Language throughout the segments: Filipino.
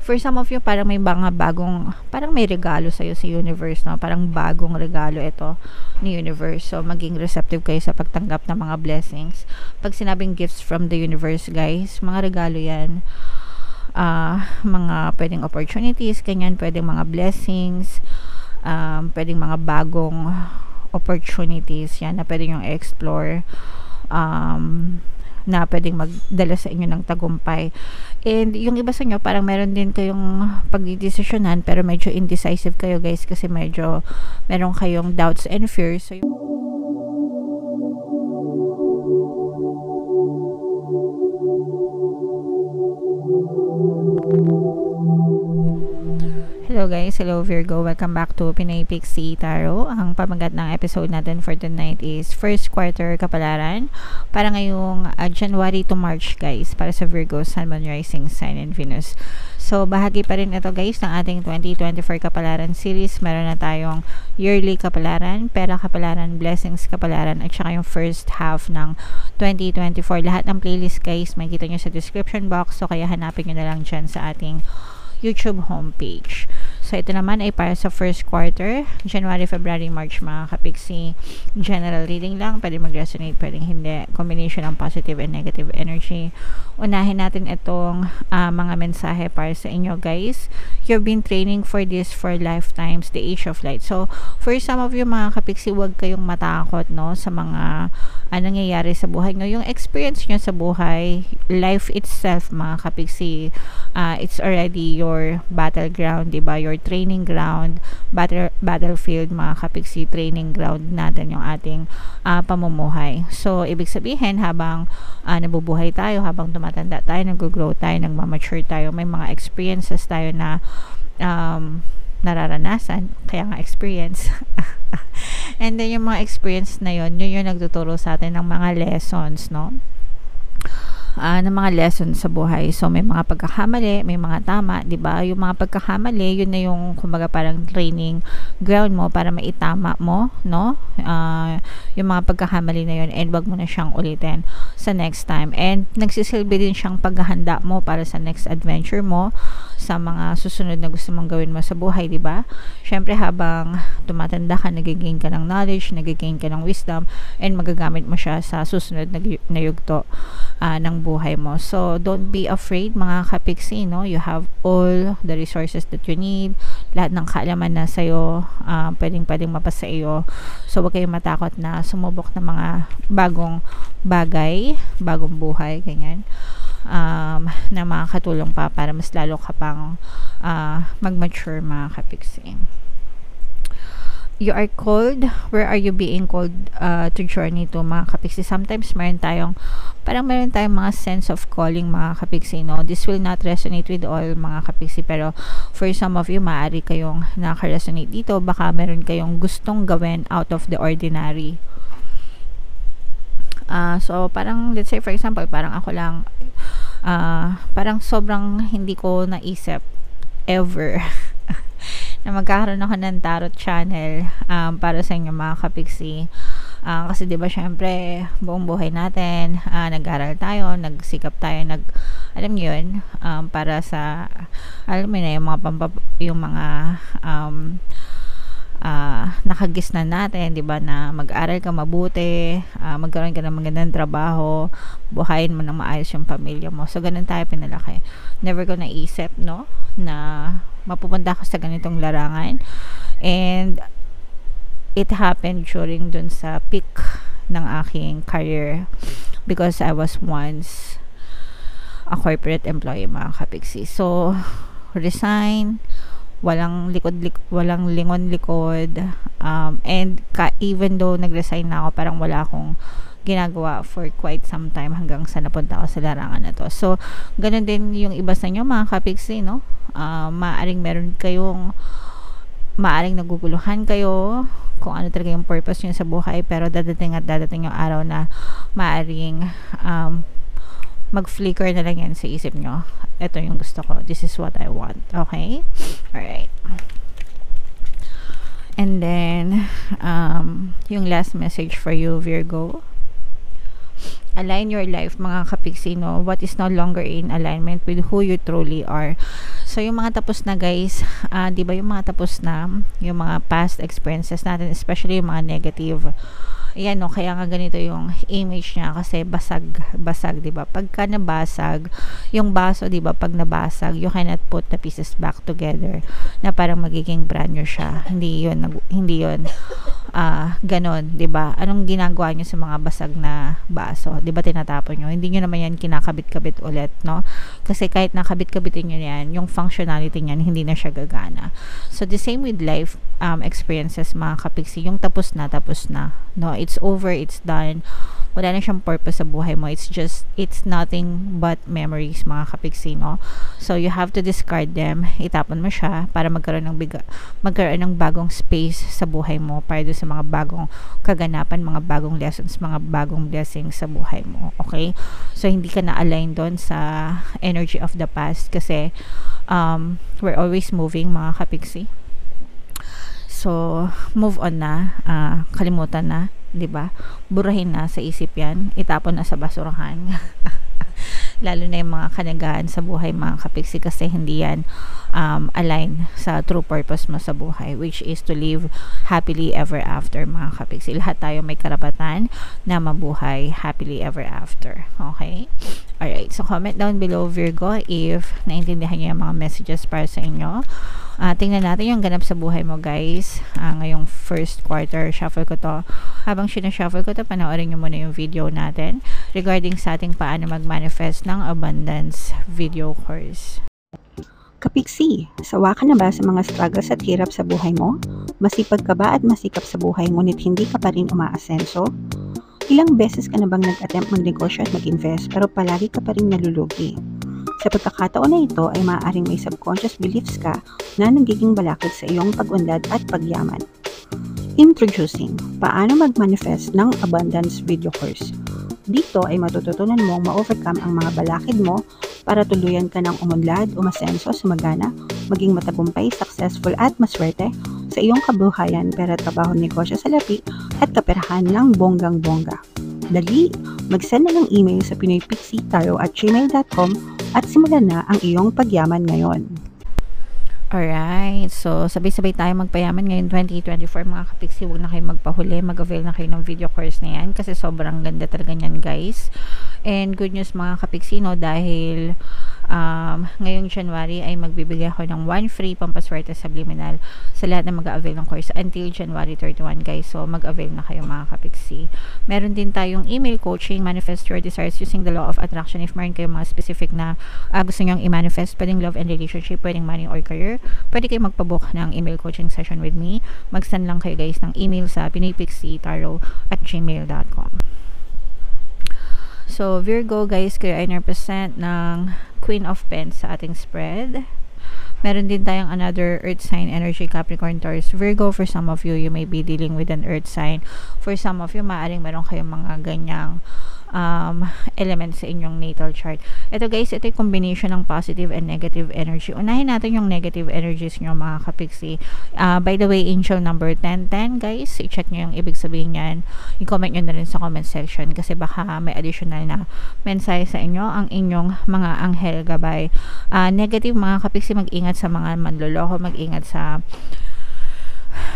For some of you, parang may mga bagong, parang may regalo sa'yo sa universe, no? Parang bagong regalo ito ni universe. So, maging receptive kayo sa pagtanggap ng mga blessings. Pag sinabing gifts from the universe, guys, mga regalo yan. Mga pwedeng opportunities, ganyan, pwedeng mga blessings, pwedeng mga bagong opportunities, yan, na pwedeng yung explore, na pwedeng magdala sa inyo ng tagumpay. And yung iba sa inyo, parang meron din kayong pagdidesisyonan, pero medyo indecisive kayo, guys, kasi medyo meron kayong doubts and fears. So, hello guys, hello Virgo, welcome back to Pinay Pixie Tarot. Ang pamagat ng episode natin for tonight is first quarter kapalaran para ngayong January to March, guys, para sa Virgo, Sun, Moon, Rising Sign, and Venus. So bahagi pa rin ito, guys, ng ating 2024 kapalaran series. Meron na tayong yearly kapalaran, pera kapalaran, blessings kapalaran, at saka yung first half ng 2024. Lahat ng playlist, guys, makikita nyo sa description box, so kaya hanapin nyo na lang dyan sa ating YouTube homepage. So, ito naman ay para sa first quarter, January, February, March, mga kapiksi. General reading lang, pwede mag-resonate, pwedeng hindi. Combination ng positive and negative energy. Unahin natin itong mga mensahe para sa inyo, guys. You've been training for this for lifetimes, the age of light. So, for some of you, mga kapiksi, huwag kayong matakot, no, sa mga nangyayari sa buhay nyo. Yung experience nyo sa buhay, life itself, mga kapiksi, it's already your battleground, diba? Your training ground, battlefield, mga kapiksi, training ground natin yung ating pamumuhay. So, ibig sabihin, habang nabubuhay tayo, habang tumatanda tayo, nag-grow tayo, nagmamature tayo, may mga experiences tayo na nararanasan, kaya nga experience. And then, yung mga experience na yun yung nagtuturo sa atin ng mga lessons, no? Ng mga lessons sa buhay. So, may mga pagkakamali, may mga tama, di ba? Yung mga pagkakamali, yun na yung, kumbaga, parang training ground mo para maitama mo, no? Yung mga pagkakamali na yun, and wag mo na siyang ulitin sa next time. And nagsisilbi din siyang paghahanda mo para sa next adventure mo, sa mga susunod na gusto mong gawin mo sa buhay, di ba? Syempre, habang tumatanda ka, nagigain ka ng knowledge, nagigain ka ng wisdom, and magagamit mo siya sa susunod na yugto ng buhay mo. So, don't be afraid, mga kapiksi, no? You have all the resources that you need. Lahat ng kaalaman na sa'yo, pwedeng mapasa iyo. So, huwag kayong matakot na sumubok ng mga bagong bagay, bagong buhay, ganyan, na makakatulong pa para mas lalo ka pang mag-mature, mga kapiksi. You are called. Where are you being called to journey to, mga kapiksi? Sometimes meron tayong mga sense of calling, mga kapiksi, no? This will not resonate with all, mga kapiksi, pero for some of you, maaari kayong naka-resonate dito. Baka meron kayong gustong gawin out of the ordinary. So, parang, let's say, for example, parang ako lang, parang sobrang hindi ko naisip ever na magkakaroon ako ng tarot channel para sa inyo, mga kapiksi. Kasi diba, syempre, buong buhay natin, nag-aral tayo, nagsikap tayo, alam niyo yun, para sa, alam mo na, yung mga nakagisnan natin, diba, na mag-aral ka mabuti, magkaroon ka ng magandang trabaho, buhayin mo ng maayos yung pamilya mo. So, ganun tayo pinalaki. Never ko naisip, no, na mapupunta ako sa ganitong larangan. And it happened during dun sa peak ng aking career, because I was once a corporate employee, mga kapiksi. So, resign, walang lingon-likod, and even though nag-resign na ako, parang wala akong ginagawa for quite some time hanggang sa napunta ako sa larangan na to. So, ganun din yung iba sa inyo, mga kapiksi, no? Maaring naguguluhan kayo kung ano talaga yung purpose nyo sa buhay, pero dadating yung araw na maaring mag-flicker na lang yan sa isip nyo. Ito yung gusto ko. This is what I want. Okay? Alright. And then, yung last message for you, Virgo. align your life, mga kapiksi, no? What is no longer in alignment with who you truly are. So, yung mga tapos na, guys, di ba yung mga tapos na, yung mga past experiences natin, especially yung mga negative, ayan, no, kaya nga ganito yung image niya kasi basag, 'di ba? Pagka nabasag, yung baso, 'di ba, pag nabasag, you cannot put the pieces back together na parang magiging brand new siya. Hindi 'yun ganon, 'di ba? Anong ginagawa niyo sa mga basag na baso? 'Di ba tinatapon niyo? Hindi niyo naman 'yan kinakabit-kabit ulit, no? Kasi kahit nakabit-kabitin niyo 'yan, yung functionality niyan hindi na siya gagana. So the same with life experiences, mga kapiksi, yung tapos na, no? It's over, it's done. Wala na siyang purpose sa buhay mo. It's nothing but memories, mga kapiksi, no? So you have to discard them. Itapon mo siya para magkaroon ng bagong space sa buhay mo, para doon sa mga bagong kaganapan, mga bagong lessons, mga bagong blessings sa buhay mo. Okay? So hindi ka na-align doon sa energy of the past kasi we're always moving, mga kapiksi. So, move on na, kalimutan na, 'di ba? Burahin na sa isip 'yan, itapon na sa basurahan. Lalo na yung mga kanagahan sa buhay, mga kapiksi, kasi hindi yan align sa true purpose mo sa buhay, which is to live happily ever after, mga kapiksi. Lahat tayo may karapatan na mabuhay happily ever after. Okay? Alright, so comment down below, Virgo, if naintindihan niyo yung mga messages para sa inyo. Tingnan natin yung ganap sa buhay mo, guys. Ngayong first quarter, shuffle ko to. Habang sinashuffle ko to, panoorin nyo muna yung video natin regarding sa ating paano mag-manifest ng abundance video course. Kapiksi, sawa ka na ba sa mga struggles at hirap sa buhay mo? Masipag ka ba at masikap sa buhay ngunit hindi ka pa rin umaasenso? Ilang beses ka na bang nag-attempt magnegosyo at mag-invest pero palagi ka pa rin nalulugi? Sa pagkakataon na ito ay maaaring may subconscious beliefs ka na nagiging balakid sa iyong pag-unlad at pagyaman. Introducing, paano mag-manifest ng abundance video course. Dito ay matututunan mong ma-overcome ang mga balakid mo para tuluyan ka ng umunlad, umasenso, sumagana, maging matagumpay, successful at maswerte sa iyong kabuhayan, pera, trabaho, negosyo, salapi at kaperahan ng bonggang-bongga. Dali, mag-send na ng email sa pinoypixitaro@gmail.com at simulan na ang iyong pagyaman ngayon. Alright, so sabay-sabay tayo magpayaman ngayon 2024, mga kapiksi. Huwag na kayo magpahuli, mag-avail na kayo ng video course na yan kasi sobrang ganda talaga niyan, guys. And good news, mga kapiksi, no, dahil ngayong January ay magbibigay ako ng 1 free pampaswerte subliminal sa lahat na mag-avail ng course until January 31, guys. So mag-avail na kayo, mga kapiksi. Meron din tayong email coaching, manifest your desires using the law of attraction. If meron kayong mga specific na gusto nyong i-manifest, pwedeng love and relationship, pwedeng money or career, pwede kayo magpabook ng email coaching session with me. Mag-send lang kayo, guys, ng email sa pinoypixitaro@gmail.com. So, Virgo, guys, kayo ay represent ng Queen of Pentacles sa ating spread. Meron din tayong another earth sign energy, Capricorn, Taurus, Virgo. For some of you, you may be dealing with an earth sign. For some of you, maaaring meron kayong mga ganyang elements sa inyong natal chart. Ito, guys, ito yung combination ng positive and negative energy. Unahin natin yung negative energies nyo, mga kapiksi. By the way, angel number 1010, guys, i-check nyo yung ibig sabihin yan. I-comment nyo na rin sa comment section kasi baka may additional na mensahe sa inyo ang inyong mga anghel gabay. Negative, mga kapiksi, mag-ingat sa mga manloloko, mag-ingat sa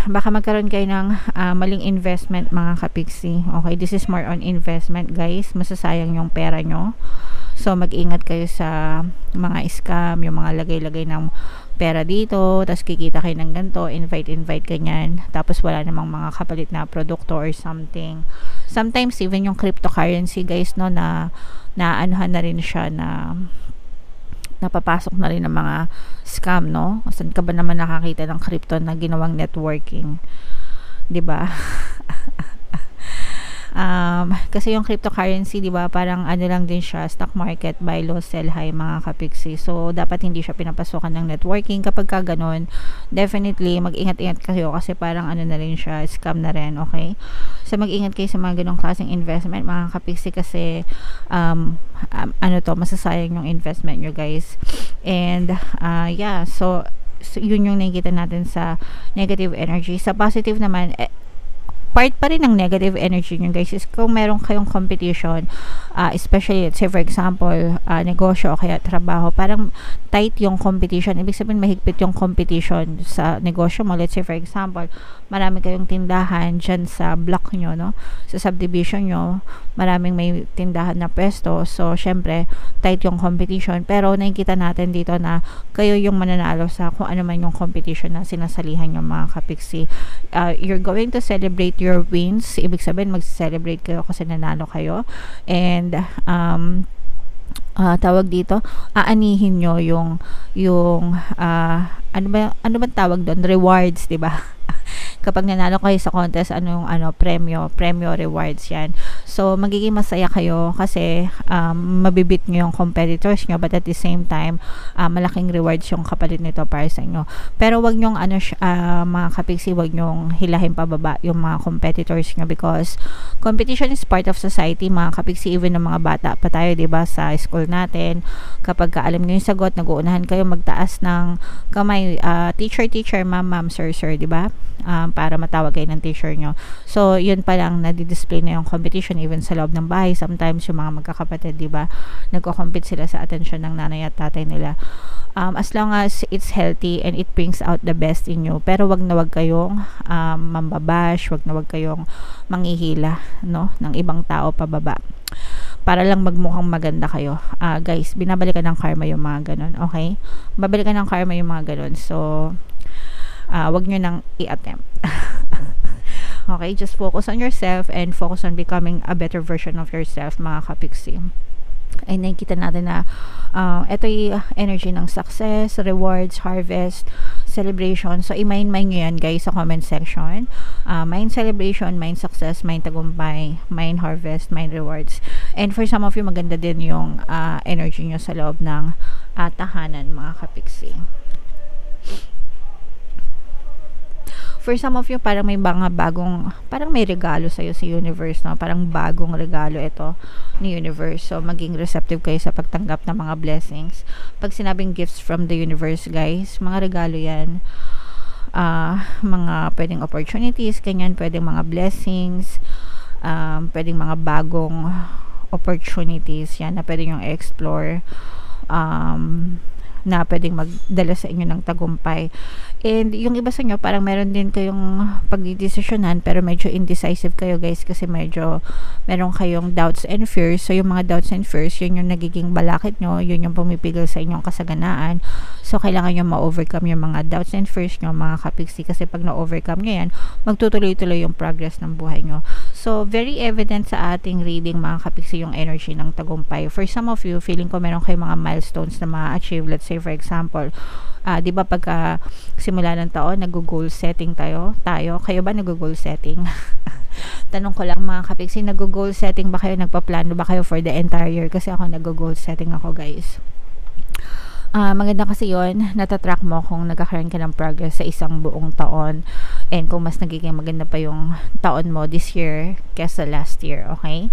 baka magkaroon kayo ng maling investment, mga kapiksi. Okay, this is more on investment, guys. Masasayang yung pera nyo. So, mag-ingat kayo sa mga scam, yung mga lagay-lagay ng pera dito, tapos kikita kayo ng ganito, invite ganyan, tapos wala namang mga kapalit na produkto or something. Sometimes, even yung cryptocurrency, guys, no, na anuhan na rin siya, na napapasok na rin ng mga scam, no? Saan ka ba naman nakakita ng crypto na ginawang networking? 'Di ba? Kasi yung cryptocurrency, 'di ba, parang ano lang din siya, stock market, buy low, sell high, mga kapiksi. So dapat hindi siya pinapasukan ng networking. Kapag ka ganun, definitely mag-ingat-ingat kayo kasi parang ano na rin siya, scam na rin, okay? So mag-ingat kayo sa mga ganong klaseng investment, mga kapiksi, kasi masasayang yung investment nyo, guys. And yeah, so yun yung nakikita natin sa negative energy. Sa positive naman, part pa rin ng negative energy nyo, guys, is kung meron kayong competition, especially let's say for example, negosyo o kaya trabaho, parang tight yung competition. Ibig sabihin mahigpit yung competition sa negosyo mo. Let's say for example, marami kayong tindahan dyan sa block nyo, no? Sa subdivision nyo, maraming may tindahan na pwesto. So, syempre, tight yung competition. Pero, nakikita natin dito na kayo yung mananalo sa kung ano man yung competition na sinasalihan yung mga kapiksi. You're going to celebrate your wins. Ibig sabihin, mag-celebrate kayo kasi nanalo kayo. And, tawag dito, aanihin nyo yung ano ba tawag doon, rewards, 'di ba? Kapag nanalo kayo sa contest, premyo rewards yan. So, magiging masaya kayo kasi mabibit nyo yung competitors nyo, but at the same time, malaking rewards yung kapalit nito para sa inyo. Pero wag nyong mga kapiksi, wag nyong hilahin pababa yung mga competitors nyo because competition is part of society, mga kapiksi. Even ng mga bata pa tayo, diba, sa school natin, kapag alam nyo yung sagot, nag-uunahan kayo magtaas ng kamay, teacher, ma'am, sir, diba? Para matawag kayo ng teacher nyo. So, yun pa lang, nadi-display na yung competition even sa loob ng bahay. Sometimes, yung mga magkakapatid, diba, nagko-compete sila sa atensyon ng nanay at tatay nila. As long as it's healthy and it brings out the best in you. Pero wag na wag kayong mambabash, wag na wag kayong manghihila, no, ng ibang tao pababa. Para lang magmukhang maganda kayo. Guys, binabalikan ng karma yung mga ganun, okay? Babalikan ng karma yung mga ganun. So, wag nyo nang i-attempt. Okay, just focus on yourself and focus on becoming a better version of yourself, mga kapiksi. Ay nakikita natin na ito yung energy ng success, rewards, harvest, celebration. So, i-mind nyo yan, guys, sa comment section. Mind celebration, mind success, mind tagumpay, mind harvest, mind rewards. And for some of you, maganda din yung energy nyo sa loob ng tahanan, mga kapiksi. For some of you, parang may mga parang may regalo sa'yo sa universe, no? Parang bagong regalo ito ni universe. So, maging receptive kayo sa pagtanggap ng mga blessings. Pag sinabing gifts from the universe, guys, mga regalo yan. Mga pwedeng opportunities, kanyan, pwedeng mga blessings, pwedeng mga bagong opportunities, yan, na pwedeng yung explore, na pwedeng magdala sa inyo ng tagumpay. And yung iba sa inyo, parang meron din kayong pagdidesisyonan pero medyo indecisive kayo, guys, kasi medyo meron kayong doubts and fears. So, yung mga doubts and fears, yun yung nagiging balakid nyo, yun yung pumipigil sa inyong kasaganaan. So, kailangan nyo ma-overcome yung mga doubts and fears nyo, mga kapiksi, kasi pag na-overcome nyo yan, magtutuloy-tuloy yung progress ng buhay nyo. So, very evident sa ating reading, mga kapiksi, yung energy ng tagumpay. For some of you, feeling ko meron kayong mga milestones na ma-achieve. Let's say, for example, di ba pagka simula ng taon, nag-goal setting tayo? Kayo ba nag-goal setting? Tanong ko lang, mga kapiksi, nag-goal setting ba kayo? Nagpaplano ba kayo for the entire year? Kasi ako nag-goal setting ako, guys. Maganda kasi yon, natatrack mo kung nagkakaroon ka ng progress sa isang buong taon and kung mas nagiging maganda pa yung taon mo this year kesa last year, okay?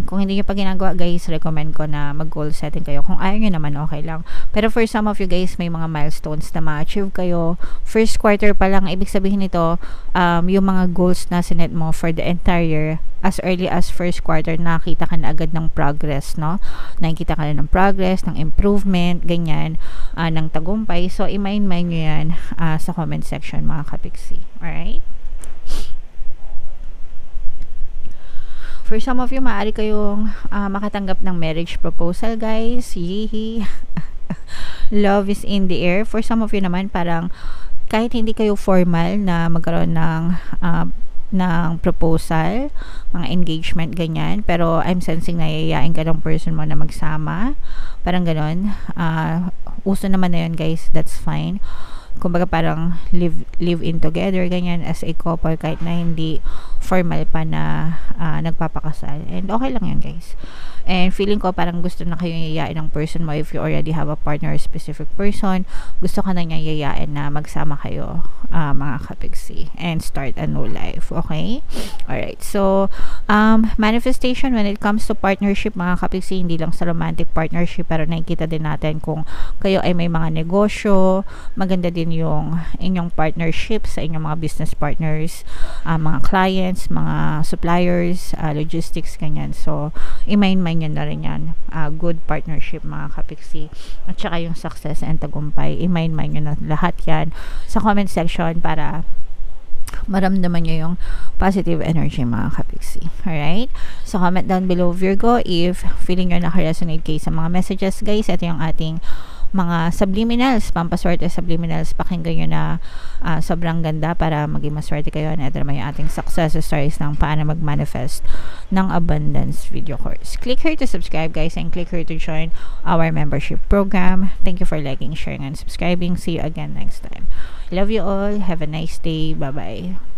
Kung hindi nyo pa ginagawa, guys, recommend ko na mag-goal setting kayo. Kung ayaw nyo naman, okay lang. Pero for some of you, guys, may mga milestones na ma-achieve kayo. First quarter pa lang, ibig sabihin nito, yung mga goals na sinet mo for the entire year, as early as first quarter, nakita ka na agad ng progress, no? Nakikita ka na ng progress, ng improvement, ganyan, ng tagumpay. So, i-mind nyo yan sa comment section, mga kapiksi. Alright? For some of you, maaari kayong makatanggap ng marriage proposal, guys. Yee! Love is in the air. For some of you naman, parang kahit hindi kayo formal na magkaroon ng proposal, mga engagement, ganyan. Pero I'm sensing na yayain ka ng person mo na magsama. Parang ganon. Uso naman na yun, guys. That's fine. Kumbaga parang live in together, ganyan, as a couple, kahit na hindi formal pa na nagpapakasal. And okay lang yun, guys. And feeling ko parang gusto na kayong yayain ng person mo if you already have a partner or specific person. Gusto ka na niya yayain na magsama kayo, mga kapiksi, and start a new life. Okay? Alright. So, manifestation when it comes to partnership, mga kapiksi, hindi lang sa romantic partnership, pero nakikita din natin kung kayo ay may mga negosyo, maganda din din yung inyong partnership sa inyong mga business partners, mga clients, mga suppliers, logistics, ganyan. So, i-mind nyo na rin yan. Good partnership, mga kapiksi. At saka yung success and tagumpay, i-mind nyo na lahat yan sa comment section para maramdaman nyo yung positive energy, mga kapiksi. Alright? So, comment down below, Virgo, if feeling nyo naka-resonate kayo sa mga messages, guys. Ito yung ating mga subliminals, pampaswerte subliminals. Pakinggan nyo na sobrang ganda para maging maswerte kayo. And ito naman yung ating success stories ng paano mag-manifest ng abundance video course. Click here to subscribe, guys, and click here to join our membership program. Thank you for liking, sharing, and subscribing. See you again next time. Love you all. Have a nice day. Bye-bye.